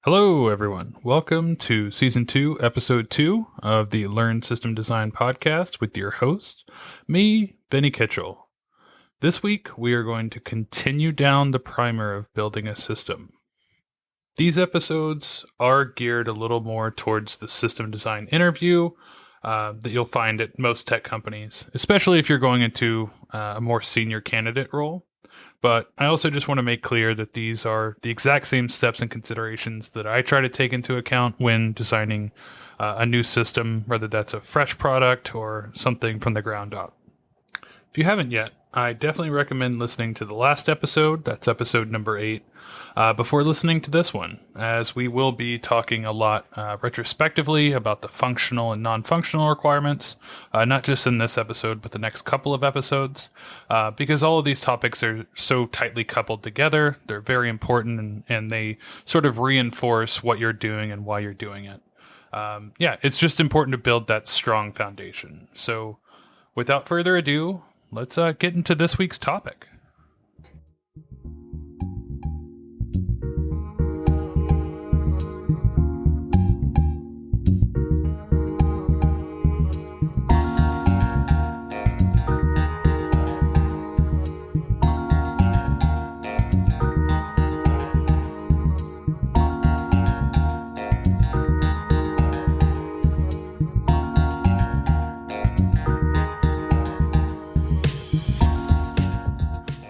Hello, everyone. Welcome to Season 2, Episode 2 of the Learn System Design podcast with your host, me, Benny Kitchell. This week, we are going to continue down the primer of building a system. These episodes are geared a little more towards the system design interview that you'll find at most tech companies, especially if you're going into a more senior candidate role. But I also just want to make clear that these are the exact same steps and considerations that I try to take into account when designing a new system, whether that's a fresh product or something from the ground up. If you haven't yet, I definitely recommend listening to the last episode, that's episode number 8, before listening to this one, as we will be talking a lot retrospectively about the functional and non-functional requirements, not just in this episode, but the next couple of episodes, because all of these topics are so tightly coupled together. They're very important, and they sort of reinforce what you're doing and why you're doing it. It's just important to build that strong foundation. So without further ado, let's get into this week's topic.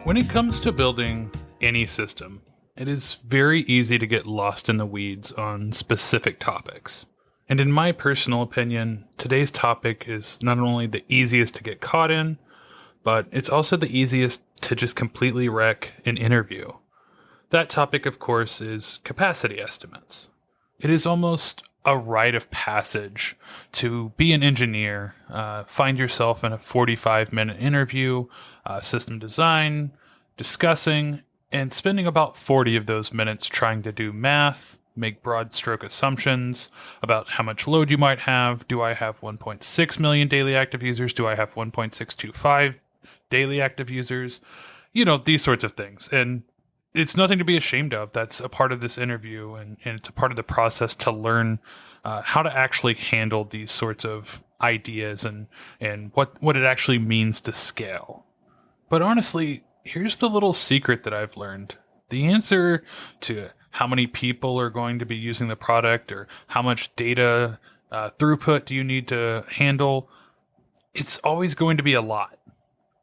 When it comes to building any system, it is very easy to get lost in the weeds on specific topics. And in my personal opinion, today's topic is not only the easiest to get caught in, but it's also the easiest to just completely wreck an interview. That topic, of course, is capacity estimates. It is almost a rite of passage to be an engineer, find yourself in a 45-minute interview, system design, discussing, and spending about 40 of those minutes trying to do math, make broad stroke assumptions about how much load you might have. Do I have 1.6 million daily active users? Do I have 1.625 daily active users? These sorts of things. And it's nothing to be ashamed of. That's a part of this interview, and it's a part of the process to learn how to actually handle these sorts of ideas and what it actually means to scale. But honestly, here's the little secret that I've learned. The answer to how many people are going to be using the product or how much data throughput do you need to handle, it's always going to be a lot.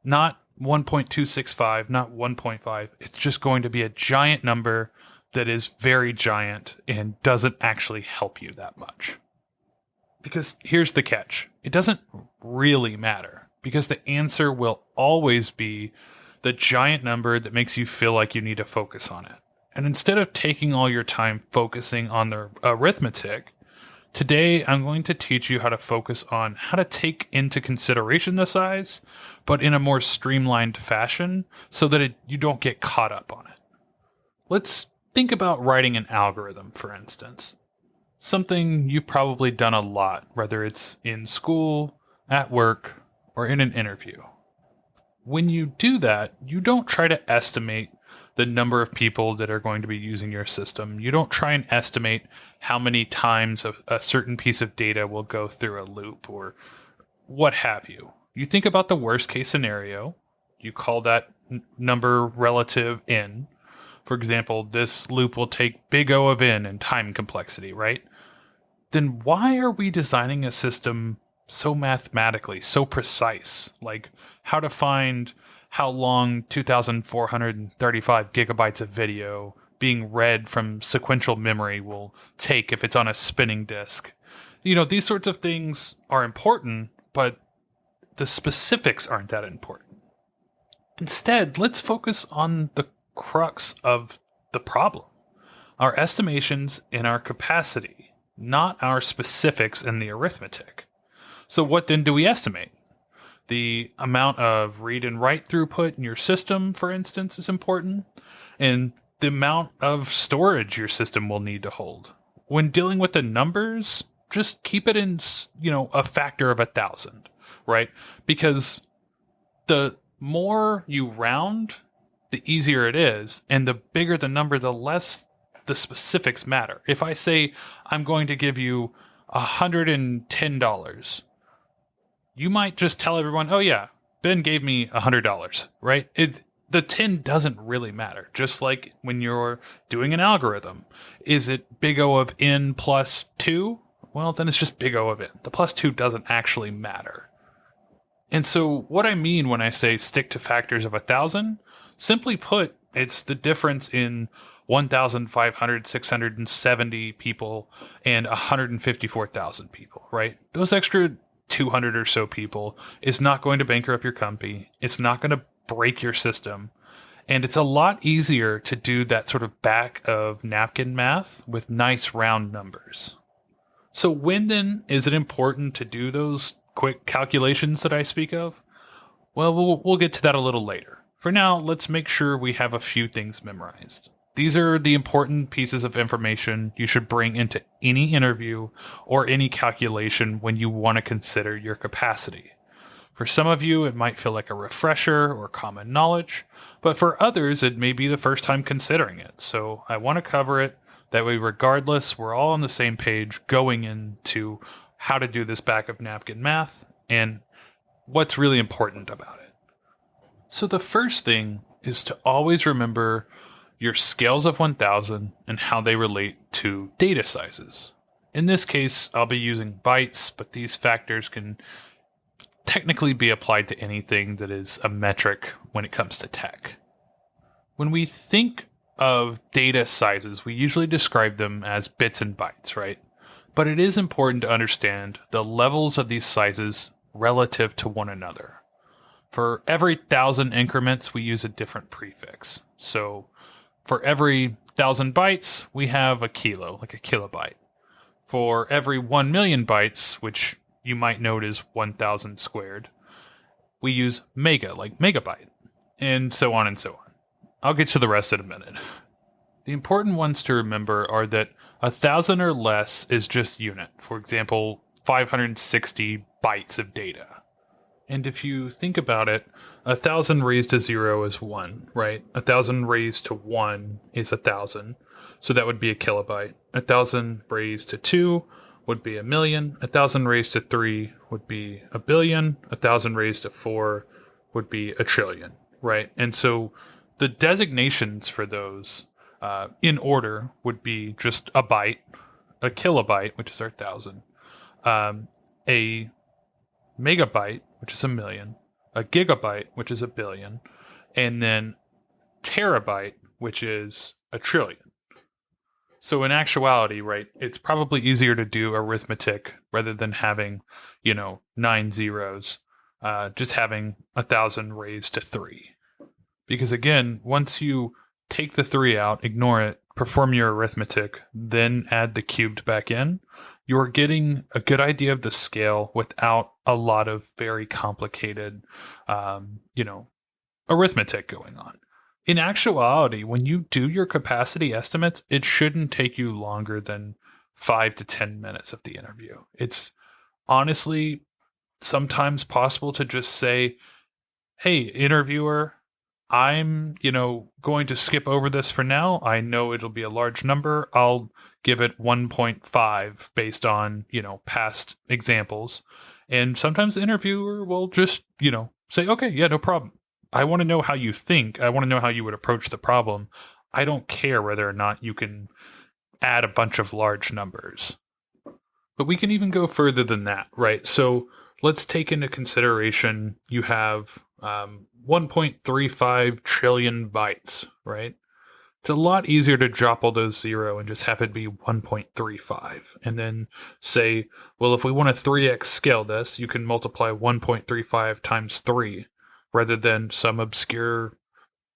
Not 1.265, not 1.5. It's just going to be a giant number that is very giant and doesn't actually help you that much. Because here's the catch. It doesn't really matter, because the answer will always be the giant number that makes you feel like you need to focus on it. And instead of taking all your time focusing on the arithmetic, today I'm going to teach you how to focus on how to take into consideration the size, but in a more streamlined fashion so that you don't get caught up on it. Let's think about writing an algorithm, for instance. Something you've probably done a lot, whether it's in school, at work, or in an interview. When you do that, you don't try to estimate the number of people that are going to be using your system. You don't try and estimate how many times a certain piece of data will go through a loop or what have you. You think about the worst case scenario. You call that number relative n. For example, this loop will take big O of n in time complexity, right? Then why are we designing a system so mathematically, so precise? Like how to find how long 2,435 gigabytes of video being read from sequential memory will take if it's on a spinning disk. These sorts of things are important, but the specifics aren't that important. Instead, let's focus on the crux of the problem. Our estimations in our capacity, not our specifics in the arithmetic. So what then do we estimate? The amount of read and write throughput in your system, for instance, is important, and the amount of storage your system will need to hold. When dealing with the numbers, just keep it in, a factor of 1,000, right? Because the more you round, the easier it is, and the bigger the number, the less the specifics matter. If I say I'm going to give you $110, you might just tell everyone, oh yeah, Ben gave me $100, right? The 10 doesn't really matter. Just like when you're doing an algorithm. Is it big O of n plus 2? Well, then it's just big O of n. The plus 2 doesn't actually matter. And so what I mean when I say stick to factors of 1,000, simply put, it's the difference in 1,670 people and 154,000 people, right? Those extra 200 or so people is not going to bankrupt your company. It's not going to break your system. And it's a lot easier to do that sort of back of napkin math with nice round numbers. So when then is it important to do those quick calculations that I speak of? Well, we'll get to that a little later. For now, let's make sure we have a few things memorized. These are the important pieces of information you should bring into any interview or any calculation when you want to consider your capacity. For some of you, it might feel like a refresher or common knowledge, but for others, it may be the first time considering it. So I want to cover it. That way, regardless, we're all on the same page going into how to do this back of napkin math and what's really important about it. So the first thing is to always remember your scales of 1,000 and how they relate to data sizes. In this case, I'll be using bytes, but these factors can technically be applied to anything that is a metric when it comes to tech. When we think of data sizes, we usually describe them as bits and bytes, right? But it is important to understand the levels of these sizes relative to one another. For every 1,000 increments, we use a different prefix. So for every 1,000 bytes, we have a kilo, like a kilobyte. For every 1 million bytes, which you might note is 1,000 squared, we use mega, like megabyte, and so on and so on. I'll get to the rest in a minute. The important ones to remember are that 1,000 or less is just unit. For example, 560 bytes of data. And if you think about it, 1,000 raised to 0 is 1, right? 1,000 raised to 1 is 1,000. So that would be a kilobyte. 1,000 raised to 2 would be a million. 1,000 raised to 3 would be a billion. 1,000 raised to 4 would be a trillion, right? And so the designations for those in order would be just a byte, a kilobyte, which is our 1,000, a megabyte, which is a million, a gigabyte, which is a billion, and then terabyte, which is a trillion. So in actuality, right, it's probably easier to do arithmetic rather than having, 9 zeros, just having 1,000 raised to 3. Because again, once you take the 3 out, ignore it, perform your arithmetic, then add the cubed back in, you're getting a good idea of the scale without a lot of very complicated, arithmetic going on. In actuality, when you do your capacity estimates, it shouldn't take you longer than 5 to 10 minutes of the interview. It's honestly sometimes possible to just say, hey, interviewer, I'm, going to skip over this for now. I know it'll be a large number. I'll give it 1.5 based on, past examples. And sometimes the interviewer will just, say, okay, yeah, no problem. I want to know how you think. I want to know how you would approach the problem. I don't care whether or not you can add a bunch of large numbers. But we can even go further than that, right? So let's take into consideration you have 1.35 trillion bytes, right? It's a lot easier to drop all those 0 and just have it be 1.35. And then say, well, if we want to 3x scale this, you can multiply 1.35 times 3 rather than some obscure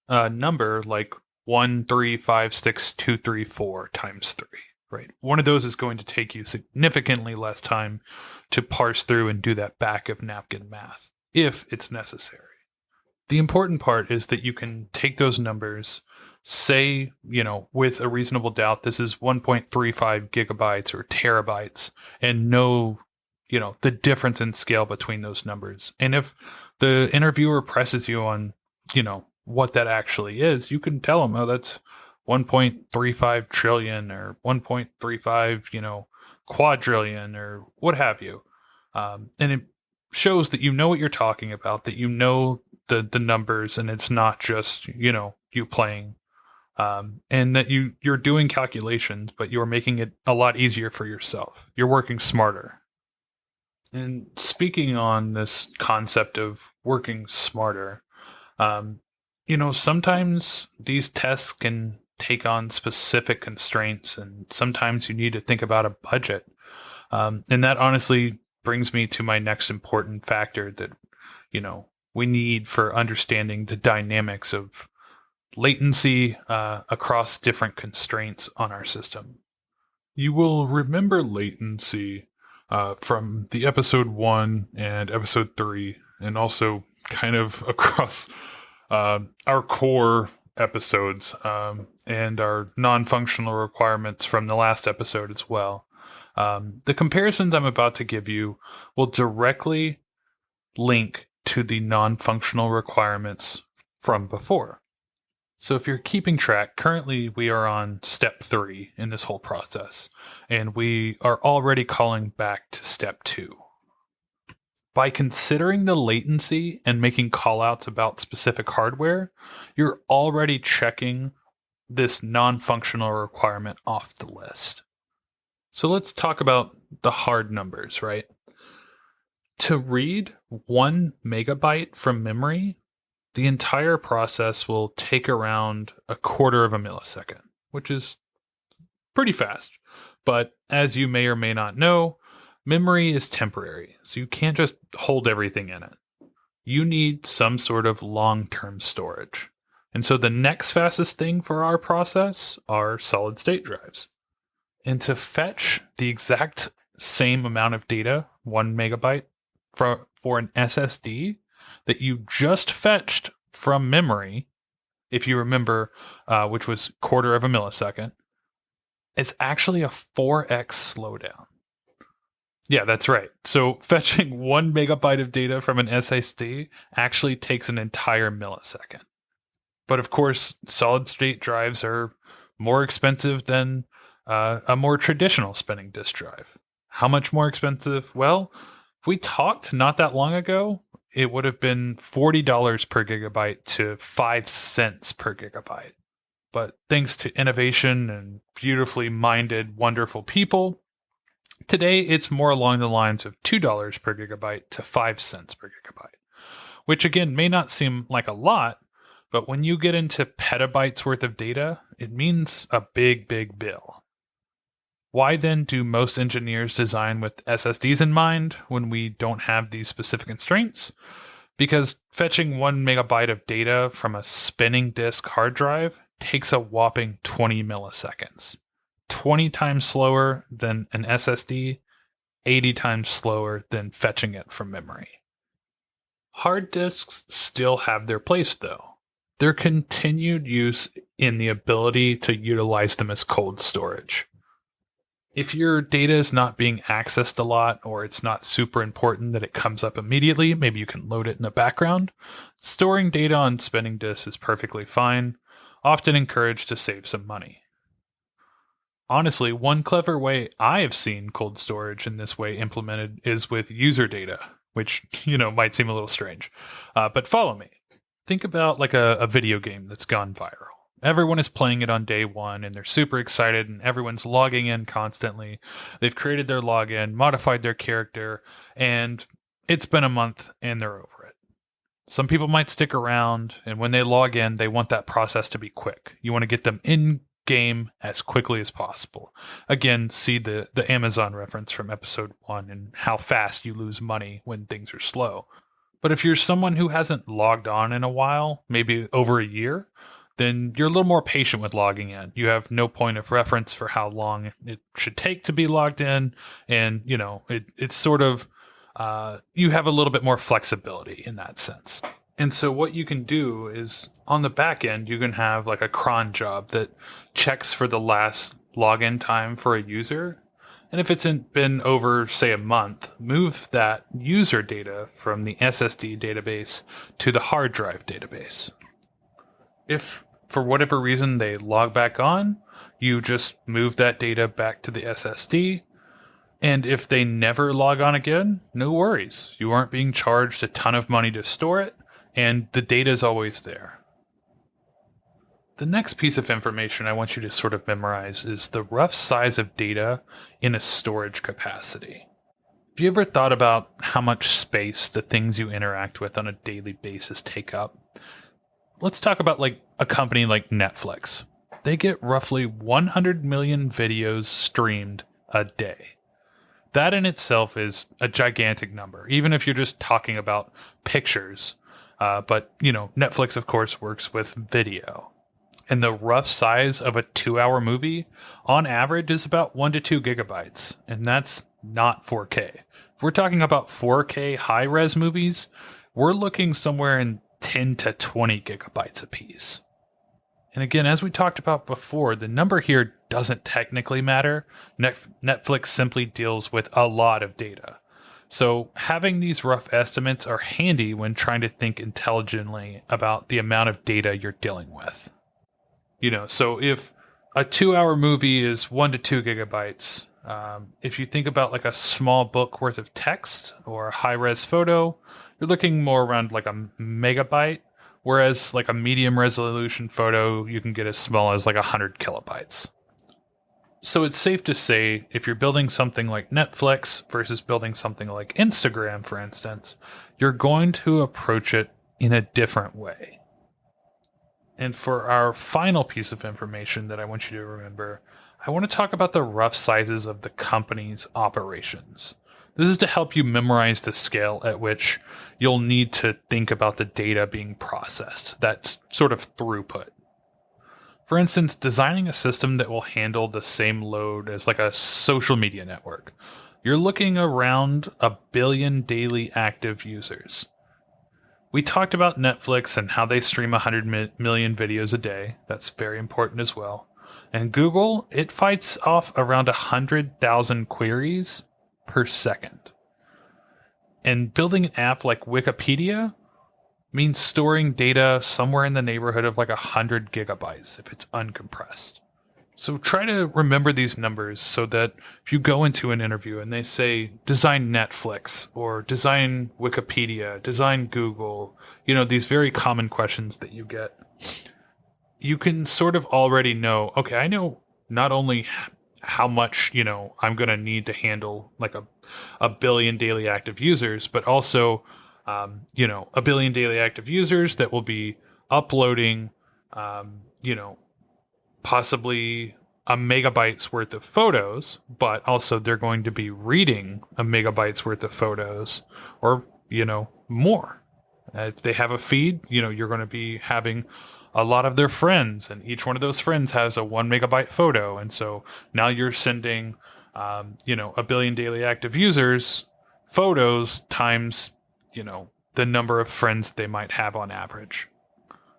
number like 1356234 times 3, right? One of those is going to take you significantly less time to parse through and do that back of napkin math, if it's necessary. The important part is that you can take those numbers, say, with a reasonable doubt, this is 1.35 gigabytes or terabytes, and know, the difference in scale between those numbers. And if the interviewer presses you on, what that actually is, you can tell them, oh, that's 1.35 trillion or 1.35, quadrillion or what have you. And it shows that you know what you're talking about, that you know the numbers, and it's not just, you playing. And that you're doing calculations, but you're making it a lot easier for yourself. You're working smarter. And speaking on this concept of working smarter, sometimes these tests can take on specific constraints, and sometimes you need to think about a budget. And that honestly brings me to my next important factor that, we need for understanding the dynamics of latency across different constraints on our system. You will remember latency from the episode 1 and episode 3, and also kind of across our core episodes and our non-functional requirements from the last episode as well. The comparisons I'm about to give you will directly link to the non-functional requirements from before. So if you're keeping track, currently we are on step 3 in this whole process, and we are already calling back to step 2. By considering the latency and making callouts about specific hardware, you're already checking this non-functional requirement off the list. So let's talk about the hard numbers, right? To read 1 megabyte from memory, the entire process will take around a quarter of a millisecond, which is pretty fast. But as you may or may not know, memory is temporary, so you can't just hold everything in it. You need some sort of long-term storage. And so the next fastest thing for our process are solid-state drives. And to fetch the exact same amount of data, 1 megabyte, for an SSD that you just fetched from memory, if you remember, which was quarter of a millisecond, it's actually a 4x slowdown. Yeah, that's right. So fetching 1 megabyte of data from an SSD actually takes an entire millisecond. But of course, solid state drives are more expensive than a more traditional spinning disk drive. How much more expensive? Well, if we talked not that long ago, it would have been $40 per gigabyte to 5 cents per gigabyte. But thanks to innovation and beautifully minded, wonderful people, today it's more along the lines of $2 per gigabyte to 5 cents per gigabyte, which again may not seem like a lot, but when you get into petabytes worth of data, it means a big, big bill. Why then do most engineers design with SSDs in mind when we don't have these specific constraints? Because fetching 1 megabyte of data from a spinning disk hard drive takes a whopping 20 milliseconds. 20 times slower than an SSD, 80 times slower than fetching it from memory. Hard disks still have their place though. Their continued use in the ability to utilize them as cold storage. If your data is not being accessed a lot, or it's not super important that it comes up immediately, maybe you can load it in the background, storing data on spinning disks is perfectly fine, often encouraged to save some money. Honestly, one clever way I have seen cold storage in this way implemented is with user data, which, might seem a little strange. But follow me. Think about like a video game that's gone viral. Everyone is playing it on day one and they're super excited and everyone's logging in constantly. They've created their login, modified their character, and it's been a month and they're over it. Some people might stick around, and when they log in, they want that process to be quick. You want to get them in game as quickly as possible. Again, see the Amazon reference from episode 1 and how fast you lose money when things are slow. But if you're someone who hasn't logged on in a while, maybe over a year, then you're a little more patient with logging in. You have no point of reference for how long it should take to be logged in. And, it's sort of, you have a little bit more flexibility in that sense. And so what you can do is on the back end, you can have like a cron job that checks for the last login time for a user. And if it's been over, say, a month, move that user data from the SSD database to the hard drive database. If for whatever reason they log back on, you just move that data back to the SSD. And if they never log on again, no worries. You aren't being charged a ton of money to store it, and the data is always there. The next piece of information I want you to sort of memorize is the rough size of data in a storage capacity. Have you ever thought about how much space the things you interact with on a daily basis take up? Let's talk about like a company like Netflix. They get roughly 100 million videos streamed a day. That in itself is a gigantic number, even if you're just talking about pictures. But, Netflix, of course, works with video. And the rough size of a 2-hour movie, on average, is about 1 to 2 gigabytes. And that's not 4K. If we're talking about 4K high-res movies, we're looking somewhere in 10 to 20 gigabytes apiece. And again, as we talked about before, the number here doesn't technically matter. Netflix simply deals with a lot of data. So having these rough estimates are handy when trying to think intelligently about the amount of data you're dealing with. So if a 2-hour movie is 1 to 2 gigabytes, if you think about like a small book worth of text or a high-res photo, you're looking more around like a megabyte. Whereas like a medium resolution photo, you can get as small as like 100 kilobytes. So it's safe to say if you're building something like Netflix versus building something like Instagram, for instance, you're going to approach it in a different way. And for our final piece of information that I want you to remember, I want to talk about the rough sizes of the company's operations. This is to help you memorize the scale at which you'll need to think about the data being processed, that sort of throughput. For instance, designing a system that will handle the same load as like a social media network. You're looking around 1 billion daily active users. We talked about Netflix and how they stream 100 million videos a day. That's very important as well. And Google, it fights off around 100,000 queries per second. And building an app like Wikipedia means storing data somewhere in the neighborhood of like 100 gigabytes if it's uncompressed. So try to remember these numbers so that if you go into an interview and they say design Netflix or design Wikipedia, design Google, these very common questions that you get, you can sort of already know, okay, I know not only how much, I'm going to need to handle like a billion daily active users, but also, 1 billion daily active users that will be uploading, possibly a megabyte's worth of photos, but also they're going to be reading a megabyte's worth of photos or, more. If they have a feed, you're going to be having a lot of their friends, and each one of those friends has a 1 megabyte photo. And so now you're sending, 1 billion daily active users photos times, the number of friends they might have on average.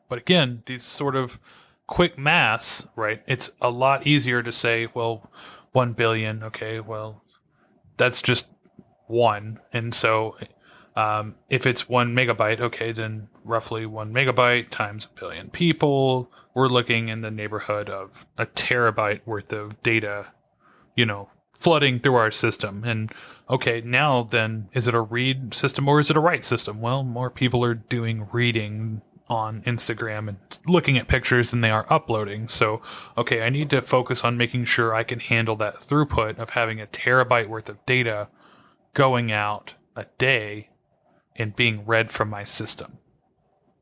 But again, these sort of quick maths, right? It's a lot easier to say, well, 1 billion. Okay, well, that's just one. And so if it's 1 megabyte, okay, then roughly 1 megabyte times 1 billion people, we're looking in the neighborhood of a terabyte worth of data, flooding through our system. And okay, now then, is it a read system or is it a write system? Well, more people are doing reading on Instagram and looking at pictures than they are uploading. So, okay, I need to focus on making sure I can handle that throughput of having a terabyte worth of data going out a day and being read from my system.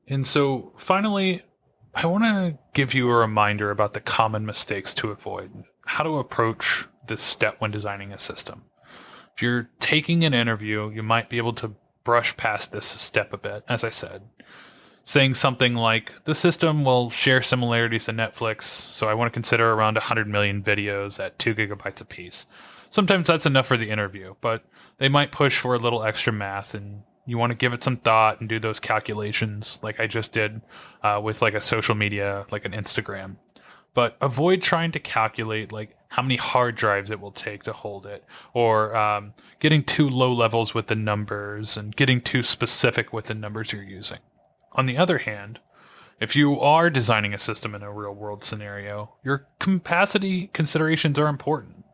And so finally, I want to give you a reminder about the common mistakes to avoid, how to approach this step when designing a system. If you're taking an interview, you might be able to brush past this step a bit, as I said, saying something like, the system will share similarities to Netflix, so I want to consider around 100 million videos at 2 gigabytes apiece. Sometimes that's enough for the interview, but they might push for a little extra math, and you want to give it some thought and do those calculations like I just did with like a social media, like an Instagram. But avoid trying to calculate like how many hard drives it will take to hold it, or getting too low levels with the numbers and getting too specific with the numbers you're using. On the other hand, If you are designing a system in a real world scenario, your capacity considerations are important.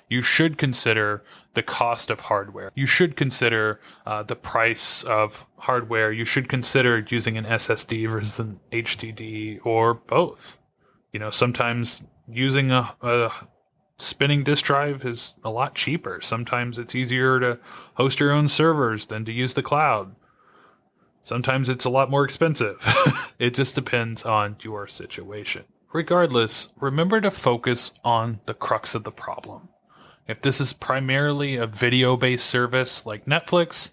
You should consider the cost of hardware. You should consider the price of hardware. You should consider using an SSD versus an HDD or both. Sometimes using a spinning disk drive is a lot cheaper. Sometimes it's easier to host your own servers than to use the cloud. Sometimes it's a lot more expensive. It just depends on your situation. Regardless, remember to focus on the crux of the problem. If this is primarily a video-based service like Netflix,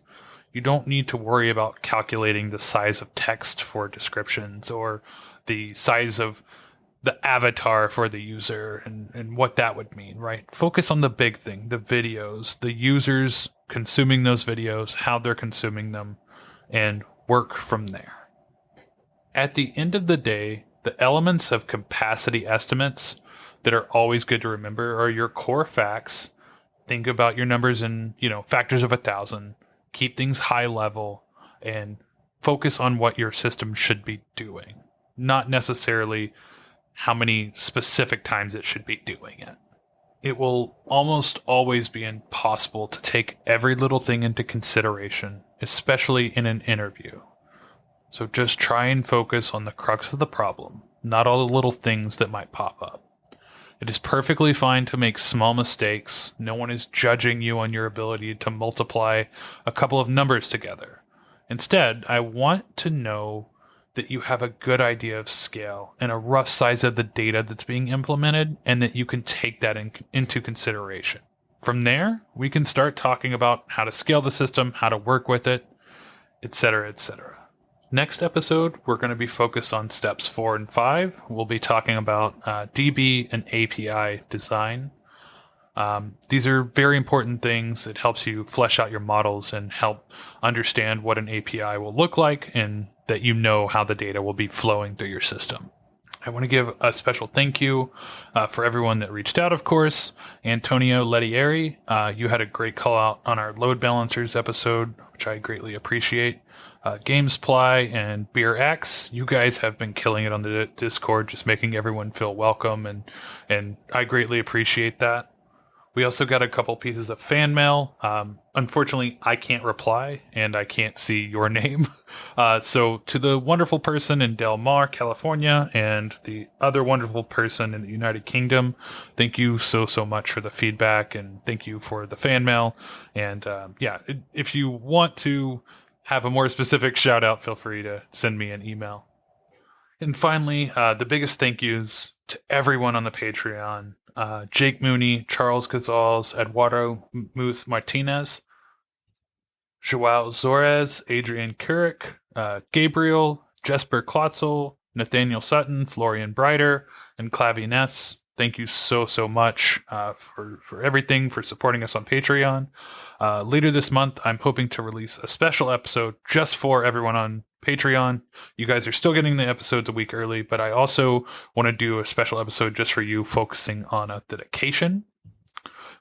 you don't need to worry about calculating the size of text for descriptions or the size of the avatar for the user and what that would mean, right? Focus on the big thing, the videos, the users consuming those videos, how they're consuming them, and work from there. At the end of the day, the elements of capacity estimates that are always good to remember are your core facts. Think about your numbers in, factors of 1,000. Keep things high level and focus on what your system should be doing, not necessarily how many specific times it should be doing it. It will almost always be impossible to take every little thing into consideration, especially in an interview. So just try and focus on the crux of the problem, not all the little things that might pop up. It is perfectly fine to make small mistakes. No one is judging you on your ability to multiply a couple of numbers together. Instead, I want to know that you have a good idea of scale and a rough size of the data that's being implemented, and that you can take that into consideration. From there, we can start talking about how to scale the system, how to work with it, etc., etc. Next episode, we're going to be focused on steps 4 and 5. We'll be talking about DB and API design. These are very important things. It helps you flesh out your models and help understand what an API will look like, and that you know how the data will be flowing through your system. I want to give a special thank you for everyone that reached out, of course. Antonio Lettieri, you had a great call out on our load balancers episode, which I greatly appreciate. Gamesply and BeerX, you guys have been killing it on the Discord, just making everyone feel welcome, and I greatly appreciate that. We also got a couple pieces of fan mail. Unfortunately, I can't reply, and I can't see your name. So to the wonderful person in Del Mar, California, and the other wonderful person in the United Kingdom, thank you so much for the feedback, and thank you for the fan mail. And if you want to have a more specific shout out, feel free to send me an email. And finally, the biggest thank yous to everyone on the Patreon. Jake Mooney, Charles Gonzalez, Eduardo Muth Martinez, Joao Zorez, Adrian Kurik, Gabriel, Jesper Klotzel, Nathaniel Sutton, Florian Breiter, and Clavi Ness. Thank you so much for everything, for supporting us on Patreon. Later this month, I'm hoping to release a special episode just for everyone on Patreon. You guys are still getting the episodes a week early, but I also want to do a special episode just for you, focusing on authentication.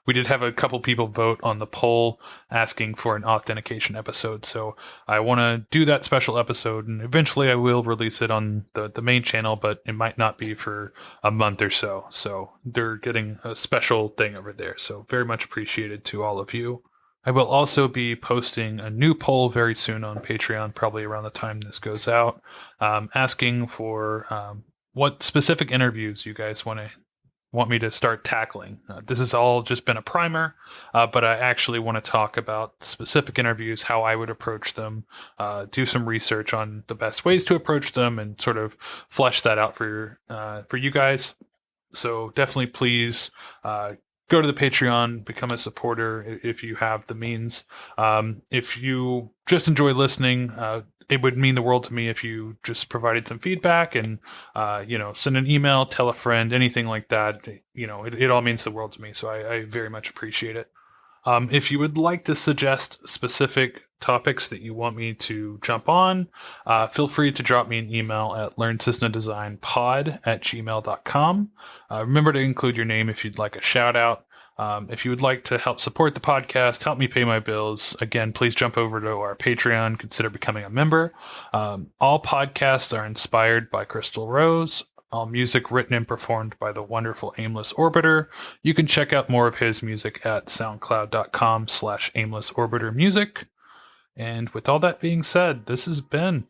We did have a couple people vote on the poll asking for an authentication episode, so I want to do that special episode, and eventually I will release it on the main channel, but it might not be for a month or so. So they're getting a special thing over there, so very much appreciated to all of you. I will also be posting a new poll very soon on Patreon, probably around the time this goes out, asking for what specific interviews you guys want me to start tackling. This has all just been a primer, but I actually want to talk about specific interviews, how I would approach them, do some research on the best ways to approach them, and sort of flesh that out for you guys. So definitely please go to the Patreon, become a supporter if you have the means. If you just enjoy listening, it would mean the world to me if you just provided some feedback and, send an email, tell a friend, anything like that. It all means the world to me. So I very much appreciate it. If you would like to suggest specific topics that you want me to jump on, feel free to drop me an email at learnsystemdesignpod@gmail.com. Remember to include your name if you'd like a shout out. If you would like to help support the podcast, help me pay my bills, again, please jump over to our Patreon, consider becoming a member. All podcasts are inspired by Crystal Rose. All music written and performed by the wonderful Aimless Orbiter. You can check out more of his music at soundcloud.com/aimlessorbitermusic. And with all that being said, this has been